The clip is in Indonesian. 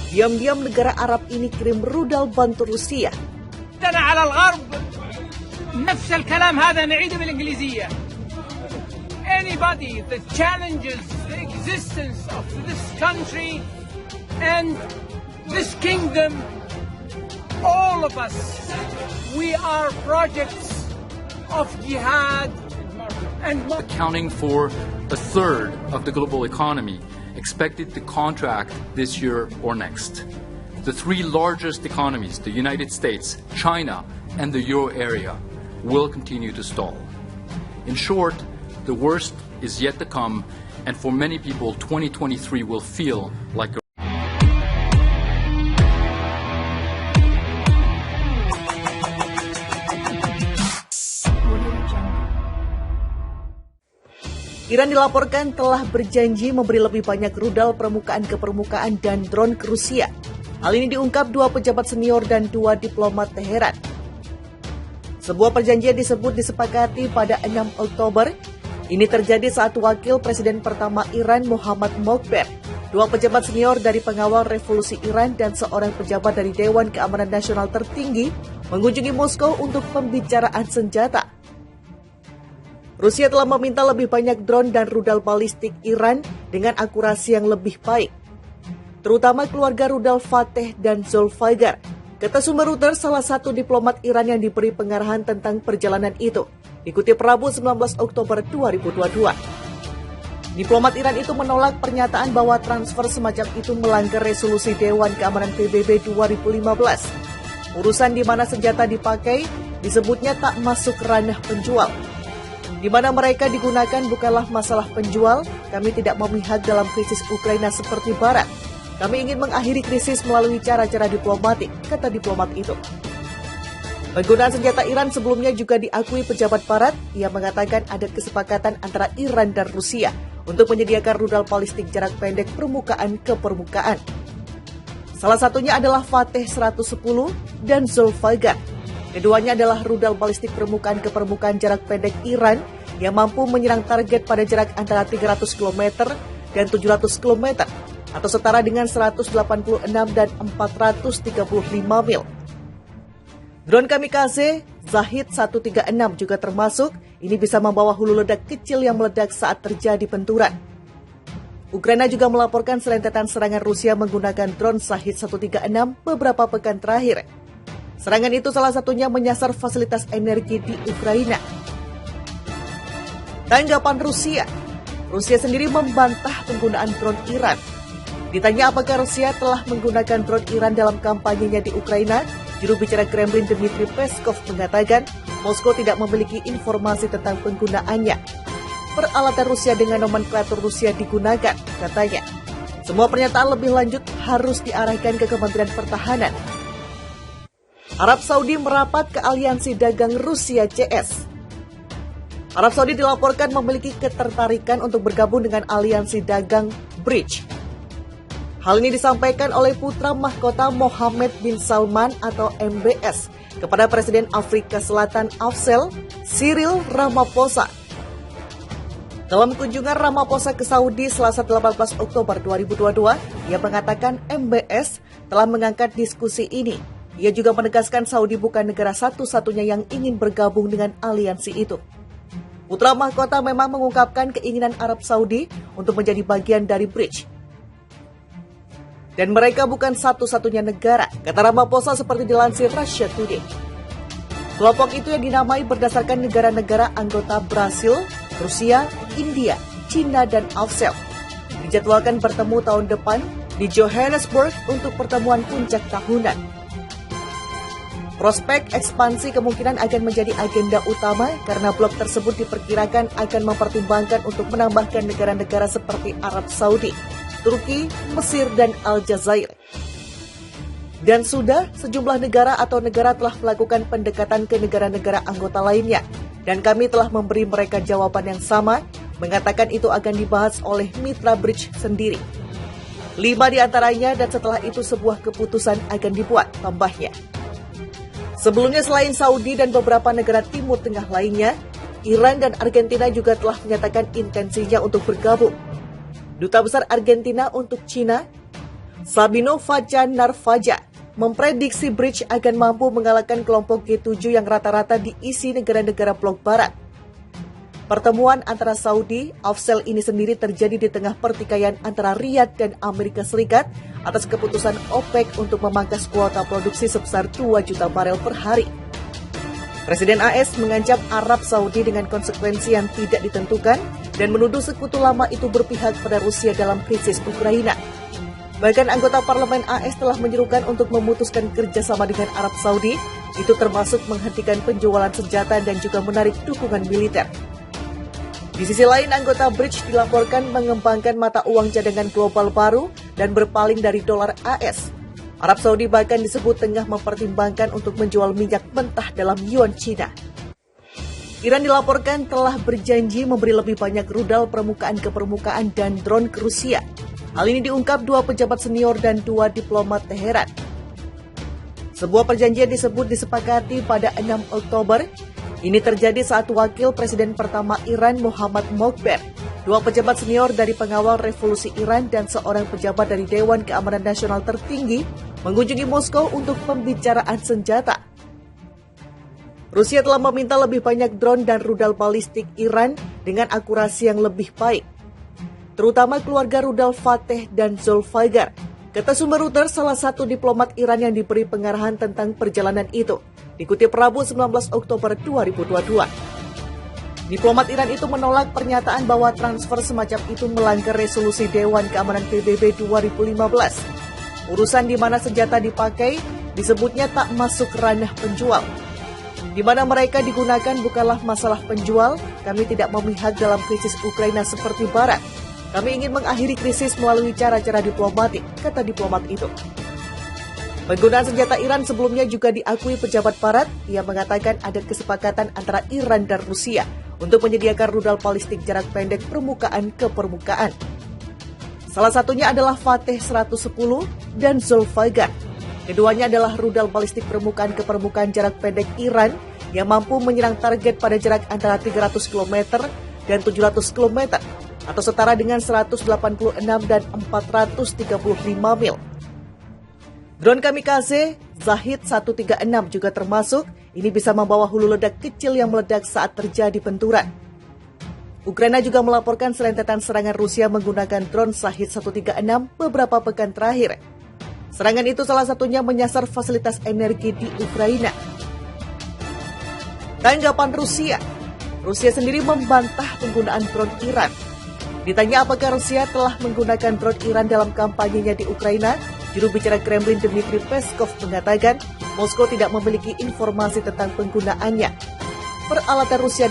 Diam-diam negara Arab ini kirim rudal bantu Rusia. على الغرب نفس الكلام هذا نعيده بالإنجليزية. Anybody that challenges the existence of this country and this kingdom, all of us, we are projects of jihad and accounting for a third of the global economy expected to contract this year or next. The three largest economies, the United States, China, and the Euro area, will continue to stall. In short, the worst is yet to come, and for many people, 2023 will feel like a Iran dilaporkan telah berjanji memberi lebih banyak rudal permukaan ke permukaan dan drone ke Rusia. Hal ini diungkap dua pejabat senior dan dua diplomat Teheran. Sebuah perjanjian disepakati pada 6 Oktober. Ini terjadi saat wakil presiden pertama Iran Mohammad Mokhber, dua pejabat senior dari pengawal revolusi Iran dan seorang pejabat dari Dewan Keamanan Nasional tertinggi mengunjungi Moskow untuk pembicaraan senjata. Rusia telah meminta lebih banyak drone dan rudal balistik Iran dengan akurasi yang lebih baik, terutama keluarga rudal Fateh dan Zulfiqar. Kata sumber Reuters, salah satu diplomat Iran yang diberi pengarahan tentang perjalanan itu, dikutip Rabu 19 Oktober 2022. Diplomat Iran itu menolak pernyataan bahwa transfer semacam itu melanggar resolusi Dewan Keamanan PBB 2015. Urusan di mana senjata dipakai disebutnya tak masuk ranah penjual. Di mana mereka digunakan bukanlah masalah penjual, kami tidak memihak dalam krisis Ukraina seperti Barat. Kami ingin mengakhiri krisis melalui cara-cara diplomatik, kata diplomat itu. Penggunaan senjata Iran sebelumnya juga diakui pejabat Barat. Ia mengatakan ada kesepakatan antara Iran dan Rusia untuk menyediakan rudal balistik jarak pendek permukaan ke permukaan. Salah satunya adalah Fateh 110 dan Zulfiqar. Keduanya adalah rudal balistik permukaan ke permukaan jarak pendek Iran yang mampu menyerang target pada jarak antara 300 km dan 700 km atau setara dengan 186 dan 435 mil. Drone kamikaze Zahid 136 juga termasuk. Ini bisa membawa hulu ledak kecil yang meledak saat terjadi benturan. Ukraina juga melaporkan serentetan serangan Rusia menggunakan drone Zahid 136 beberapa pekan terakhir. Serangan itu salah satunya menyasar fasilitas energi di Ukraina. Tanggapan Rusia. Rusia sendiri membantah penggunaan drone Iran. Ditanya apakah Rusia telah menggunakan drone Iran dalam kampanyenya di Ukraina, juru bicara Kremlin Dmitry Peskov mengatakan Moskow tidak memiliki informasi tentang penggunaannya. Peralatan Rusia dengan nomenklatur Rusia digunakan, katanya. Semua pernyataan lebih lanjut harus diarahkan ke Kementerian Pertahanan. Arab Saudi merapat ke aliansi dagang Rusia CS. Arab Saudi dilaporkan memiliki ketertarikan untuk bergabung dengan aliansi dagang BRICS. Hal ini disampaikan oleh putra mahkota Mohammed bin Salman atau MBS kepada Presiden Afrika Selatan Afsel Cyril Ramaphosa. Dalam kunjungan Ramaphosa ke Saudi Selasa 18 Oktober 2022, ia mengatakan MBS telah mengangkat diskusi ini. Ia juga menegaskan Saudi bukan negara satu-satunya yang ingin bergabung dengan aliansi itu. Putra mahkota memang mengungkapkan keinginan Arab Saudi untuk menjadi bagian dari BRICS. Dan mereka bukan satu-satunya negara, kata Ramaphosa seperti dilansir Russia Today. Kelompok itu yang dinamai berdasarkan negara-negara anggota Brasil, Rusia, India, China, dan Afsel. Dijadwalkan bertemu tahun depan di Johannesburg untuk pertemuan puncak tahunan. Prospek ekspansi kemungkinan akan menjadi agenda utama karena blok tersebut diperkirakan akan mempertimbangkan untuk menambahkan negara-negara seperti Arab Saudi, Turki, Mesir, dan Aljazair. Dan sudah sejumlah negara atau negara telah melakukan pendekatan ke negara-negara anggota lainnya. Dan kami telah memberi mereka jawaban yang sama, mengatakan itu akan dibahas oleh mitra BRICS sendiri. 5 di antaranya dan setelah itu sebuah keputusan akan dibuat, tambahnya. Sebelumnya selain Saudi dan beberapa negara Timur Tengah lainnya, Iran dan Argentina juga telah menyatakan intensinya untuk bergabung. Duta Besar Argentina untuk Cina, Sabino Vaja memprediksi BRICS akan mampu mengalahkan kelompok G7 yang rata-rata diisi negara-negara blok barat. Pertemuan antara Saudi, Afsel ini sendiri terjadi di tengah pertikaian antara Riyadh dan Amerika Serikat atas keputusan OPEC untuk memangkas kuota produksi sebesar 2 juta barel per hari. Presiden AS mengancam Arab Saudi dengan konsekuensi yang tidak ditentukan dan menuduh sekutu lama itu berpihak pada Rusia dalam krisis Ukraina. Bahkan anggota parlemen AS telah menyerukan untuk memutuskan kerjasama dengan Arab Saudi, itu termasuk menghentikan penjualan senjata dan juga menarik dukungan militer. Di sisi lain, anggota BRICS dilaporkan mengembangkan mata uang cadangan global baru dan berpaling dari dolar AS. Arab Saudi bahkan disebut tengah mempertimbangkan untuk menjual minyak mentah dalam yuan Cina. Iran dilaporkan telah berjanji memberi lebih banyak rudal permukaan ke permukaan dan drone ke Rusia. Hal ini diungkap 2 pejabat senior dan 2 diplomat Teheran. Sebuah perjanjian disebut disepakati pada 6 Oktober. Ini terjadi saat wakil presiden pertama Iran Muhammad Mokhber, 2 pejabat senior dari pengawal revolusi Iran dan seorang pejabat dari Dewan Keamanan Nasional tertinggi mengunjungi Moskow untuk pembicaraan senjata. Rusia telah meminta lebih banyak drone dan rudal balistik Iran dengan akurasi yang lebih baik, terutama keluarga rudal Fateh dan Zulfiqar. Kata sumber Reuters, salah satu diplomat Iran yang diberi pengarahan tentang perjalanan itu. Dikutip Rabu 19 Oktober 2022. Diplomat Iran itu menolak pernyataan bahwa transfer semacam itu melanggar resolusi Dewan Keamanan PBB 2015. Urusan di mana senjata dipakai disebutnya tak masuk ranah penjual. Di mana mereka digunakan bukanlah masalah penjual, kami tidak memihak dalam krisis Ukraina seperti Barat. Kami ingin mengakhiri krisis melalui cara-cara diplomatik, kata diplomat itu. Penggunaan senjata Iran sebelumnya juga diakui pejabat Barat. Ia mengatakan ada kesepakatan antara Iran dan Rusia untuk menyediakan rudal balistik jarak pendek permukaan ke permukaan. Salah satunya adalah Fateh 110 dan Zulfiqar. Keduanya adalah rudal balistik permukaan ke permukaan jarak pendek Iran yang mampu menyerang target pada jarak antara 300 km dan 700 km atau setara dengan 186 dan 435 mil. Drone kamikaze Zahid 136 juga termasuk. Ini bisa membawa hulu ledak kecil yang meledak saat terjadi benturan. Ukraina juga melaporkan serentetan serangan Rusia menggunakan drone Zahid 136 beberapa pekan terakhir. Serangan itu salah satunya menyasar fasilitas energi di Ukraina. Tanggapan Rusia. Rusia sendiri membantah penggunaan drone Iran. Ditanya apakah Rusia telah menggunakan drone Iran dalam kampanyenya di Ukraina, juru bicara Kremlin Dmitry Peskov mengatakan Moskow tidak memiliki informasi tentang penggunaannya. Peralatan Rusia